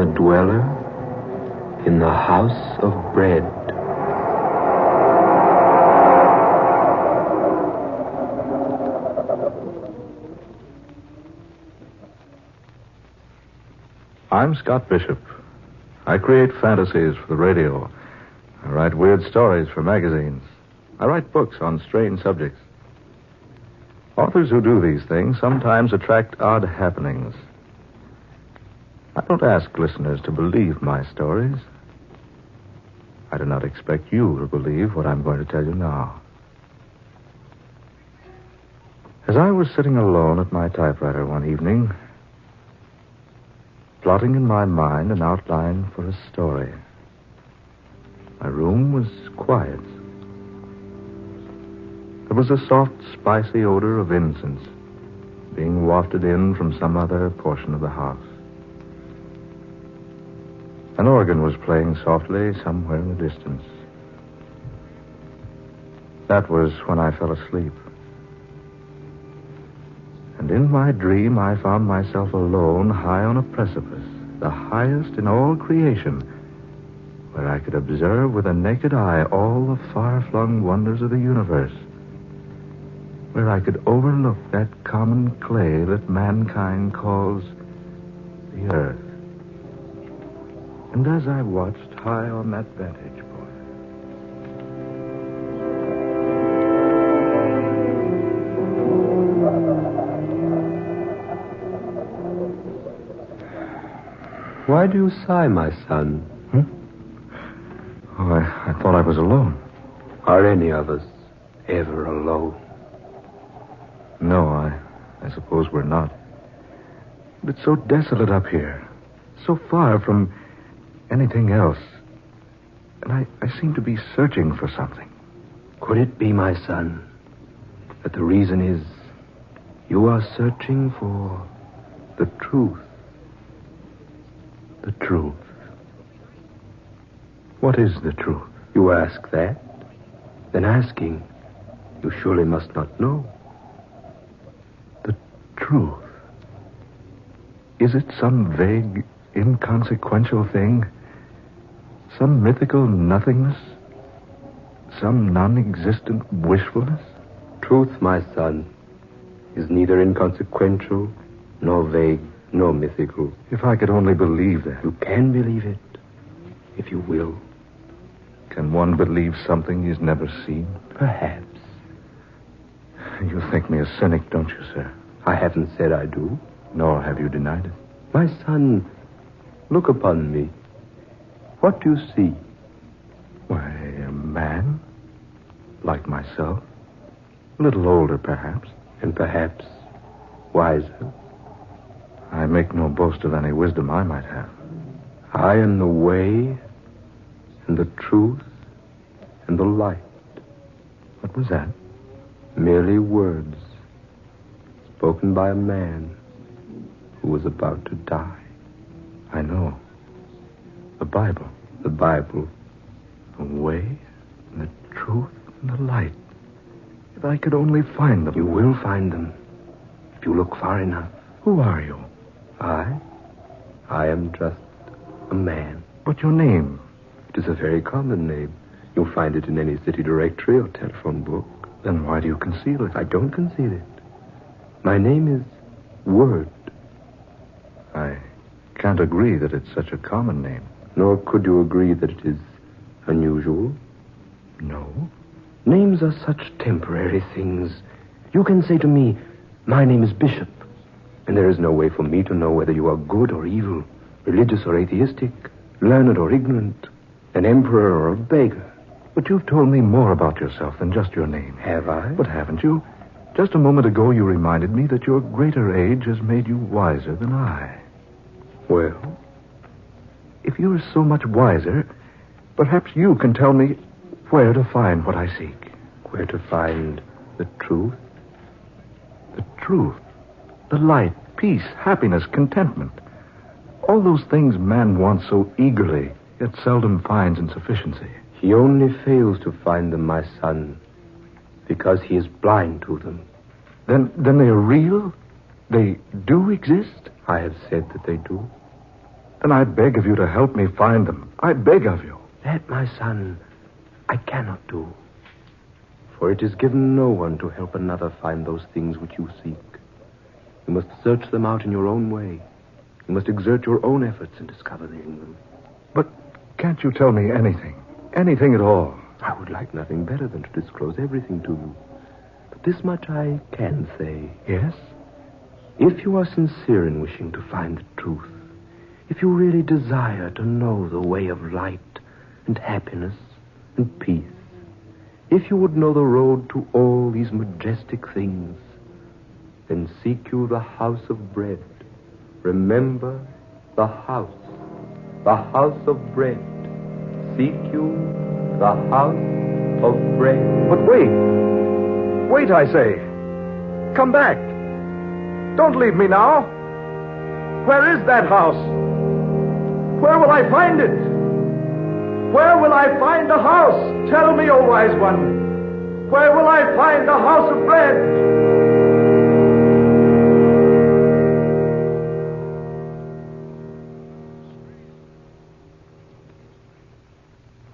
a dweller in the house of bread. I'm Scott Bishop. I create fantasies for the radio. I write weird stories for magazines. I write books on strange subjects. Authors who do these things sometimes attract odd happenings. I don't ask listeners to believe my stories. I do not expect you to believe what I'm going to tell you now. As I was sitting alone at my typewriter one evening, plotting in my mind an outline for a story, my room was quiet. There was a soft, spicy odor of incense being wafted in from some other portion of the house. An organ was playing softly somewhere in the distance. That was when I fell asleep. And in my dream, I found myself alone high on a precipice, the highest in all creation, where I could observe with a naked eye all the far-flung wonders of the universe, where I could overlook that common clay that mankind calls the earth. And as I watched high on that vantage point, Why do you sigh, my son? Oh, I thought I was alone. Are any of us ever alone? No, I suppose we're not. But it's so desolate up here, so far from anything else. And I seem to be searching for something. Could it be, my son, that the reason is you are searching for the truth? The truth. What is the truth? You ask that? Then asking, you surely must not know. The truth. Is it some vague, inconsequential thing? Some mythical nothingness? Some non-existent wishfulness? Truth, my son, is neither inconsequential, nor vague, nor mythical. If I could only believe that. You can believe it, if you will. Can one believe something he's never seen? Perhaps. You think me a cynic, don't you, sir? I haven't said I do. Nor have you denied it. My son, look upon me. What do you see? Why, a man. Like myself. A little older, perhaps. And perhaps wiser. I make no boast of any wisdom I might have. I am the way, and the truth, and the light. What was that? Merely words spoken by a man who was about to die. I know. The Bible. The Bible. The way, and the truth, and the light. If I could only find them. You will find them, if you look far enough. Who are you? I am just a man. What's your name? It is a very common name. You'll find it in any city directory or telephone book. Then why do you conceal it? I don't conceal it. My name is Word. I can't agree that it's such a common name. Nor could you agree that it is unusual? No. Names are such temporary things. You can say to me, my name is Bishop, and there is no way for me to know whether you are good or evil, religious or atheistic, learned or ignorant, an emperor or a beggar. But you've told me more about yourself than just your name. Have I? But haven't you? Just a moment ago you reminded me that your greater age has made you wiser than I. Well? If you're so much wiser, perhaps you can tell me where to find what I seek. Where to find the truth? The truth. The light, peace, happiness, contentment. All those things man wants so eagerly, yet seldom finds in sufficiency. He only fails to find them, my son, because he is blind to them. Then they are real? They do exist? I have said that they do. Then I beg of you to help me find them. I beg of you. That, my son, I cannot do. For it is given no one to help another find those things which you seek. You must search them out in your own way. You must exert your own efforts in discovering them. But can't you tell me anything? Anything at all? I would like nothing better than to disclose everything to you. But this much I can say. Yes? If you are sincere in wishing to find the truth, if you really desire to know the way of light and happiness and peace, if you would know the road to all these majestic things, then seek you the house of bread. Remember the house of bread. Seek you the house of bread. But wait. Wait, I say. Come back. Don't leave me now. Where is that house? Where will I find it? Where will I find the house? Tell me, O wise one. Where will I find the house of bread?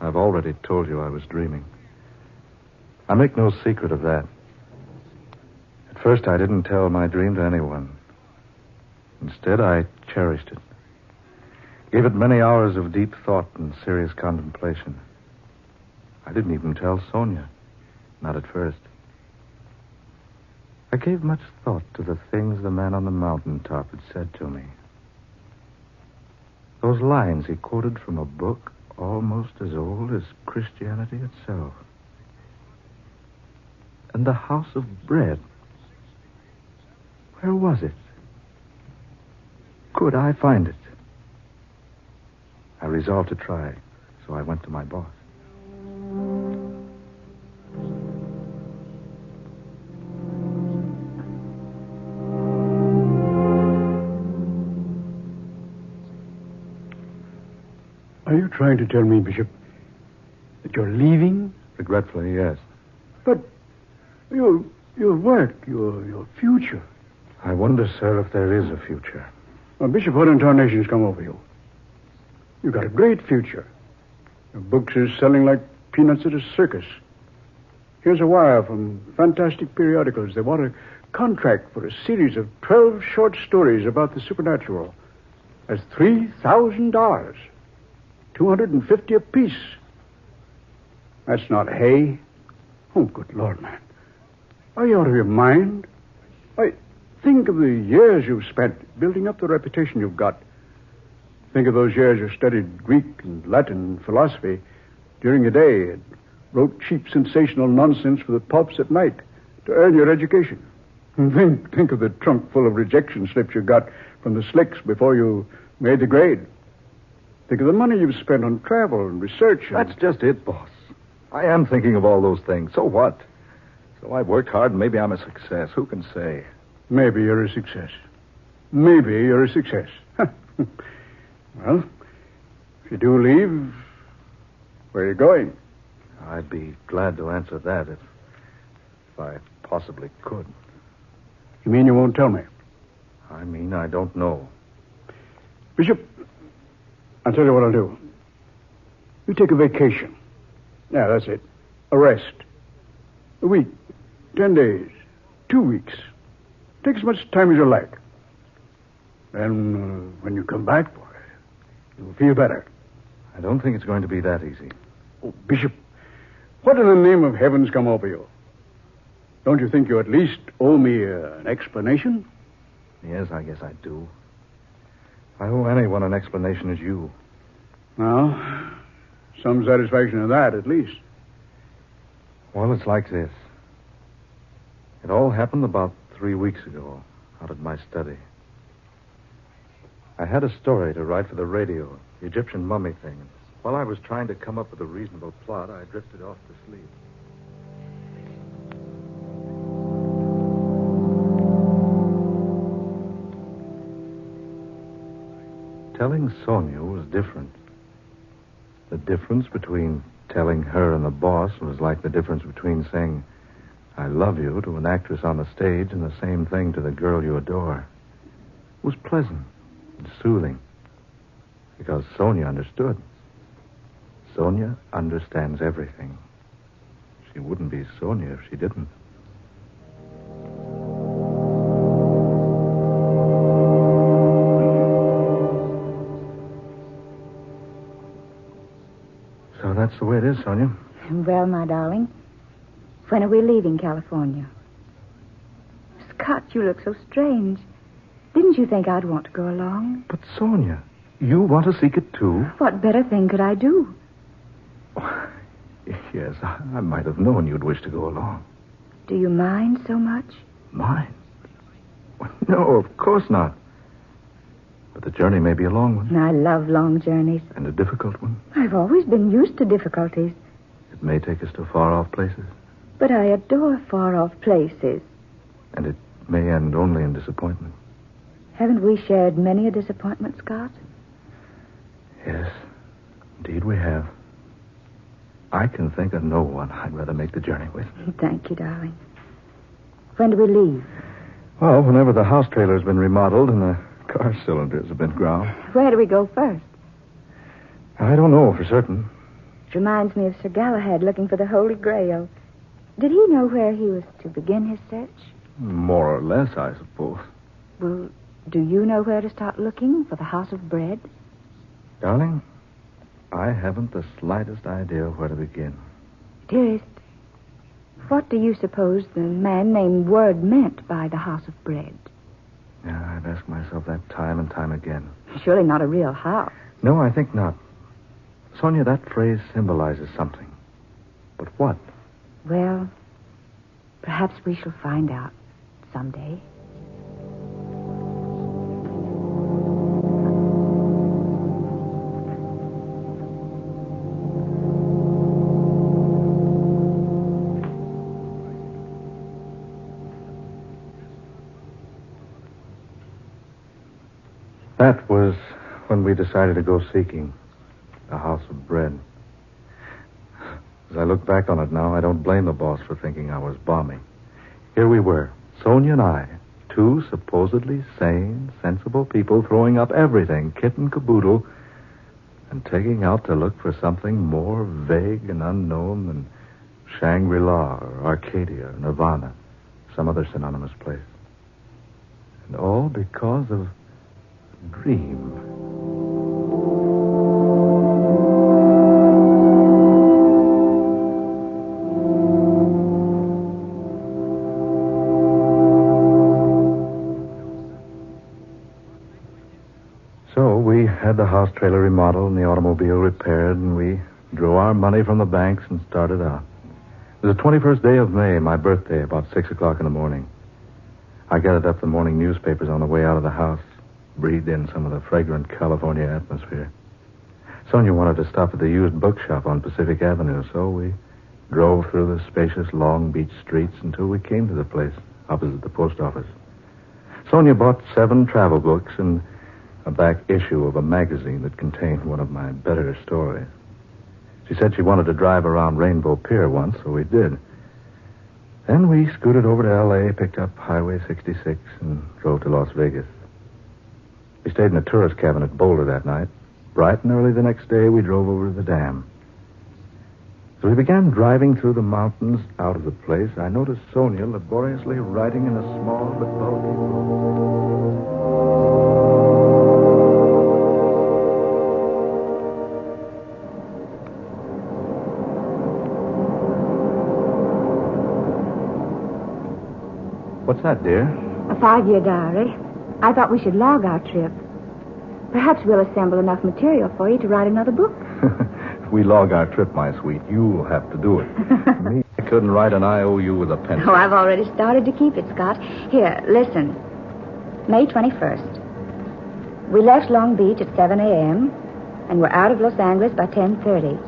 I've already told you I was dreaming. I make no secret of that. At first, I didn't tell my dream to anyone. Instead, I cherished it. Gave it many hours of deep thought and serious contemplation. I didn't even tell Sonia. Not at first. I gave much thought to the things the man on the mountaintop had said to me. Those lines he quoted from a book almost as old as Christianity itself. And the house of bread. Where was it? Could I find it? I resolved to try, so I went to my boss. Are you trying to tell me, Bishop, that you're leaving? Regretfully, yes. But your work, your future. I wonder, sir, if there is a future. Well, Bishop, what in tarnation's come over you? You've got a great future. Your books are selling like peanuts at a circus. Here's a wire from fantastic periodicals. They want a contract for a series of 12 short stories about the supernatural. That's $3,000. $250 apiece. That's not hay. Oh, good Lord, man. Are you out of your mind? Why, think of the years you've spent building up the reputation you've got. Think of those years you studied Greek and Latin and philosophy during the day and wrote cheap, sensational nonsense for the pulps at night to earn your education. And think of the trunk full of rejection slips you got from the slicks before you made the grade. Think of the money you've spent on travel and research. That's just it, boss. I am thinking of all those things. So what? So I've worked hard and maybe I'm a success. Who can say? Maybe you're a success. Maybe you're a success. Well, if you do leave, where are you going? I'd be glad to answer that if I possibly could. You mean you won't tell me? I mean, I don't know. Bishop, I'll tell you what I'll do. You take a vacation. Yeah, that's it. A rest. A week, 10 days, 2 weeks. Take as much time as you like. Then, when you come back, boy, you'll feel better. I don't think it's going to be that easy. Oh, Bishop, what in the name of heaven's come over you? Don't you think you at least owe me an explanation? Yes, I guess I do. If I owe anyone an explanation, it's you. Well, some satisfaction in that, at least. Well, it's like this. It all happened about 3 weeks ago, out at my study. I had a story to write for the radio, the Egyptian mummy thing. While I was trying to come up with a reasonable plot, I drifted off to sleep. Telling Sonia was different. The difference between telling her and the boss was like the difference between saying, I love you to an actress on the stage and the same thing to the girl you adore. It was pleasant and soothing. Because Sonia understood. Sonia understands everything. She wouldn't be Sonia if she didn't. So that's the way it is, Sonia. Well, my darling, when are we leaving California? Scott, you look so strange. Didn't you think I'd want to go along? But, Sonia, you want to seek it, too? What better thing could I do? Yes, I might have known you'd wish to go along. Do you mind so much? Mind? Well, no, of course not. But the journey may be a long one. I love long journeys. And a difficult one. I've always been used to difficulties. It may take us to far-off places. But I adore far-off places. And it may end only in disappointment. Haven't we shared many a disappointment, Scott? Yes, indeed we have. I can think of no one I'd rather make the journey with. Thank you, darling. When do we leave? Well, whenever the house trailer's been remodeled and the car cylinders have been ground. Where do we go first? I don't know for certain. It reminds me of Sir Galahad looking for the Holy Grail. Did he know where he was to begin his search? More or less, I suppose. Well, do you know where to start looking for the house of bread? Darling, I haven't the slightest idea where to begin. Dearest, what do you suppose the man named Word meant by the house of bread? Yeah, I've asked myself that time and time again. Surely not a real house. No, I think not. Sonia, that phrase symbolizes something. But what? Well, perhaps we shall find out someday. That was when we decided to go seeking a house of bread. As I look back on it now, I don't blame the boss for thinking I was balmy. Here we were, Sonia and I, two supposedly sane, sensible people throwing up everything, kit and caboodle, and taking out to look for something more vague and unknown than Shangri-La or Arcadia or Nirvana, some other synonymous place. And all because of a dream. So we had the house trailer remodeled and the automobile repaired, and we drew our money from the banks and started out. It was the 21st day of May, my birthday, about 6 o'clock in the morning. I gathered up the morning newspapers on the way out of the house, breathed in some of the fragrant California atmosphere. Sonia wanted to stop at the used bookshop on Pacific Avenue, so we drove through the spacious Long Beach streets until we came to the place opposite the post office. Sonia bought 7 travel books and a back issue of a magazine that contained one of my better stories. She said she wanted to drive around Rainbow Pier once, so we did. Then we scooted over to L.A., picked up Highway 66, and drove to Las Vegas. We stayed in a tourist cabin at Boulder that night. Bright and early the next day, we drove over to the dam. As we began driving through the mountains out of the place, I noticed Sonia laboriously writing in a small but bulky book. What's that, dear? A 5-year diary. I thought we should log our trip. Perhaps we'll assemble enough material for you to write another book. If we log our trip, my sweet, you'll have to do it. Me, I couldn't write an IOU with a pencil. Oh, I've already started to keep it, Scott. Here, listen. May 21st. We left Long Beach at 7 a.m. and were out of Los Angeles by 10:30.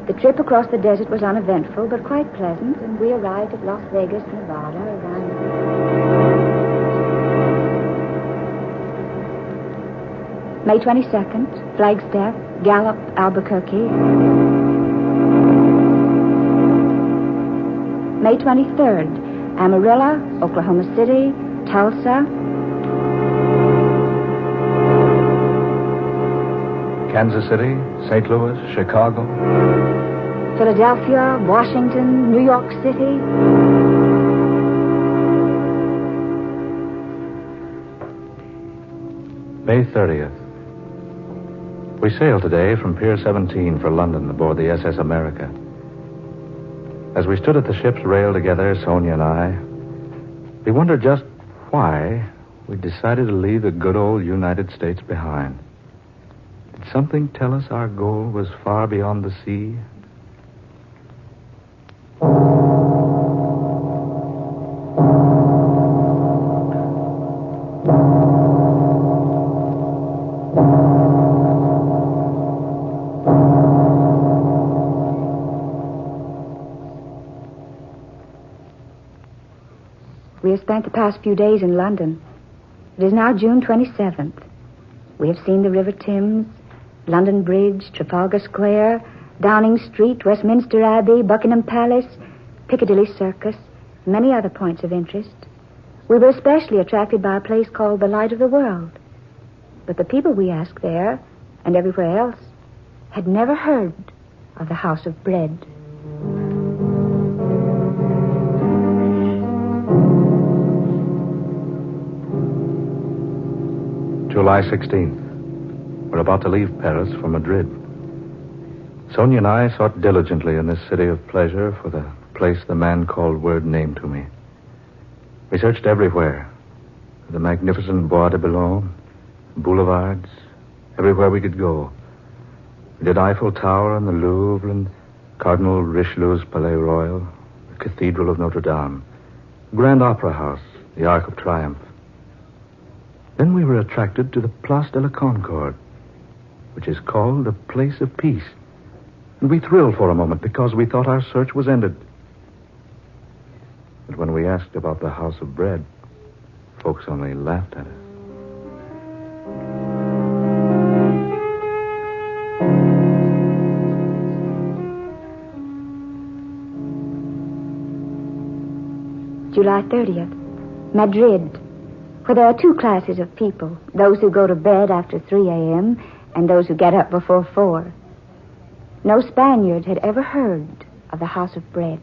The trip across the desert was uneventful, but quite pleasant, and we arrived at Las Vegas, Nevada, around... May 22nd, Flagstaff, Gallup, Albuquerque. May 23rd, Amarillo, Oklahoma City, Tulsa. Kansas City, St. Louis, Chicago. Philadelphia, Washington, New York City. May 30th. We sailed today from Pier 17 for London aboard the SS America. As we stood at the ship's rail together, Sonia and I, we wondered just why we decided to leave the good old United States behind. Did something tell us our goal was far beyond the sea? We have spent the past few days in London. It is now June 27th. We have seen the River Thames, London Bridge, Trafalgar Square, Downing Street, Westminster Abbey, Buckingham Palace, Piccadilly Circus, and many other points of interest. We were especially attracted by a place called the Light of the World. But the people we asked there, and everywhere else, had never heard of the House of Bread. July 16th. We're about to leave Paris for Madrid. Sonia and I sought diligently in this city of pleasure for the place the man called Word named to me. We searched everywhere. The magnificent Bois de Boulogne, boulevards, everywhere we could go. We did Eiffel Tower and the Louvre and Cardinal Richelieu's Palais Royal, the Cathedral of Notre Dame, Grand Opera House, the Arc of Triumph. Then we were attracted to the Place de la Concorde, which is called the Place of Peace. And we thrilled for a moment because we thought our search was ended. But when we asked about the House of Bread, folks only laughed at us. July 30th, Madrid, where there are two classes of people, those who go to bed after 3 a.m. and those who get up before 4. No Spaniard had ever heard of the House of Bread.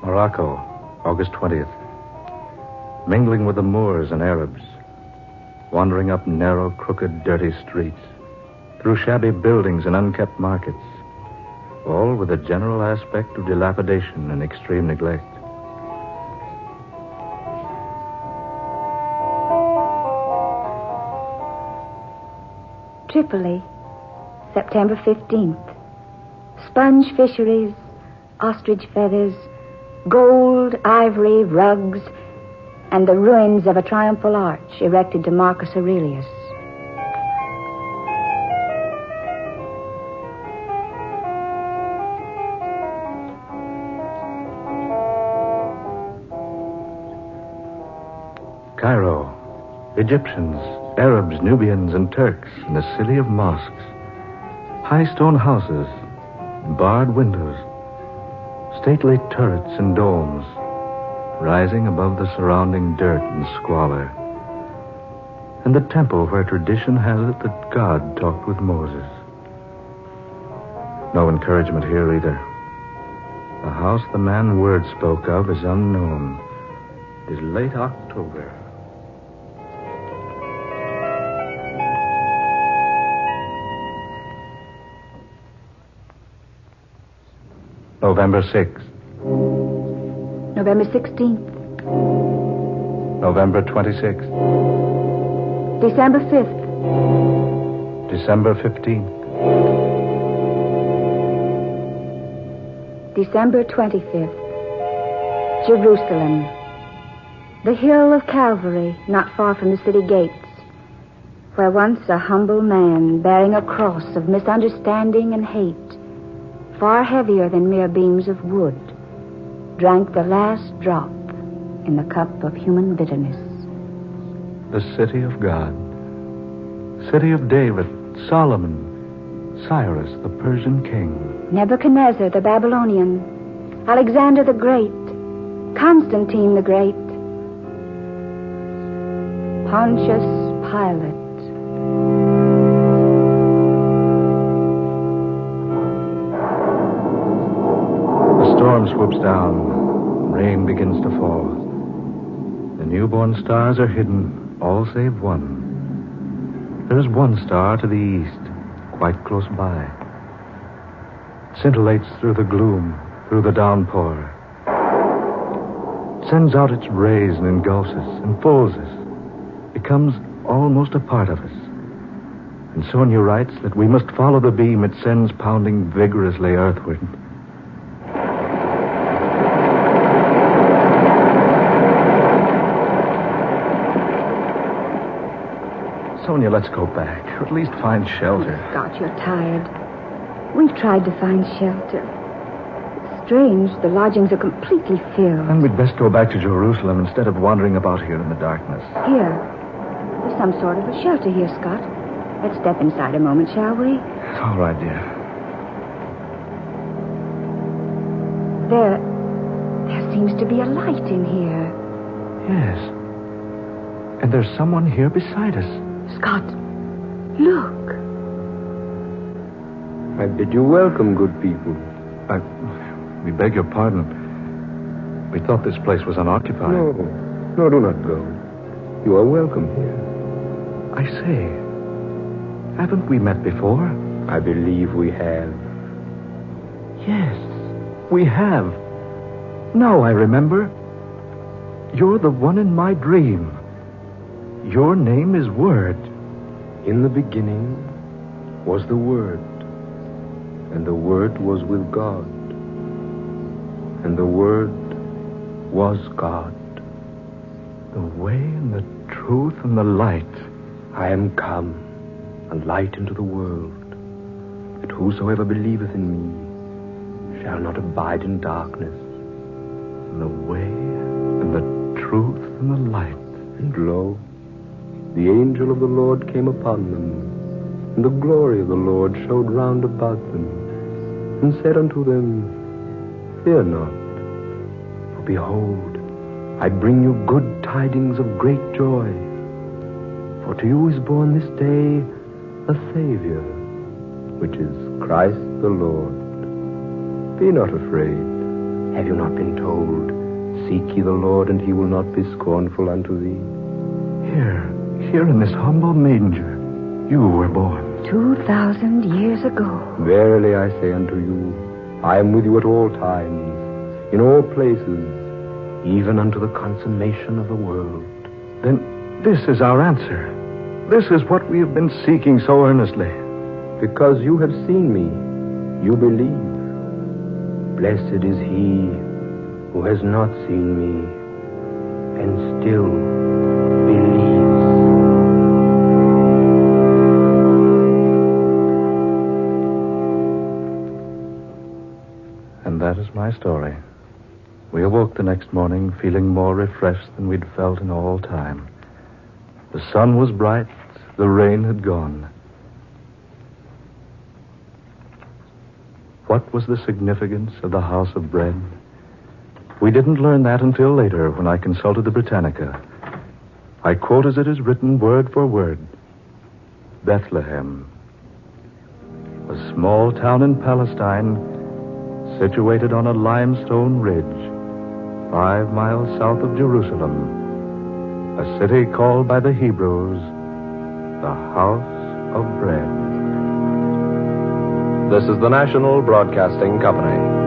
Morocco, August 20th. Mingling with the Moors and Arabs, wandering up narrow, crooked, dirty streets, through shabby buildings and unkept markets, all with a general aspect of dilapidation and extreme neglect. Tripoli, September 15th. Sponge fisheries, ostrich feathers, gold, ivory, rugs, and the ruins of a triumphal arch erected to Marcus Aurelius. Cairo, Egyptians, Arabs, Nubians, and Turks in the city of mosques. High stone houses, barred windows, stately turrets and domes, rising above the surrounding dirt and squalor. And the temple where tradition has it that God talked with Moses. No encouragement here either. The house the man Word spoke of is unknown. It is late October. November 6th. November 16th. November 26th. December 5th. December 15th. December 25th. Jerusalem. The hill of Calvary, not far from the city gates, where once a humble man bearing a cross of misunderstanding and hate, far heavier than mere beams of wood, drank the last drop in the cup of human bitterness. The city of God. City of David, Solomon, Cyrus, the Persian king. Nebuchadnezzar, the Babylonian. Alexander the Great. Constantine the Great. Pontius Pilate. The storm swoops down. Rain begins to fall. The newborn stars are hidden, all save one. There's one star to the east, quite close by. Scintillates through the gloom, through the downpour. Sends out its rays and engulfs us, enfolds us, becomes almost a part of us. And Sonia writes that we must follow the beam it sends pounding vigorously earthward. Sonia, let's go back, or at least find shelter. Scott, you're tired. We've tried to find shelter. It's strange. The lodgings are completely filled. Then we'd best go back to Jerusalem instead of wandering about here in the darkness. Here. There's some sort of a shelter here, Scott. Let's step inside a moment, shall we? All right, dear. There seems to be a light in here. Yes. And there's someone here beside us. Scott, look. I bid you welcome, good people. We beg your pardon. We thought this place was unoccupied. No, do not go. You are welcome here. I say, haven't we met before? I believe we have. Yes, we have. Now I remember. You're the one in my dream. Your name is Word. In the beginning was the Word, and the Word was with God, and the Word was God. The way and the truth and the light. I am come, a light into the world, that whosoever believeth in me shall not abide in darkness. And the way and the truth and the light. And lo, the angel of the Lord came upon them, and the glory of the Lord showed round about them, and said unto them, Fear not, for behold, I bring you good tidings of great joy. For to you is born this day a Savior, which is Christ the Lord. Be not afraid. Have you not been told, Seek ye the Lord, and he will not be scornful unto thee? Here in this humble manger, you were born. 2,000 years ago. Verily I say unto you, I am with you at all times, in all places, even unto the consummation of the world. Then this is our answer. This is what we have been seeking so earnestly. Because you have seen me, you believe. Blessed is he who has not seen me and still believes. And that is my story. We awoke the next morning feeling more refreshed than we'd felt in all time. The sun was bright, the rain had gone. What was the significance of the house of bread? We didn't learn that until later when I consulted the Britannica. I quote as it is written word for word. Bethlehem, a small town in Palestine situated on a limestone ridge 5 miles south of Jerusalem, a city called by the Hebrews the House of Bread. This is the National Broadcasting Company.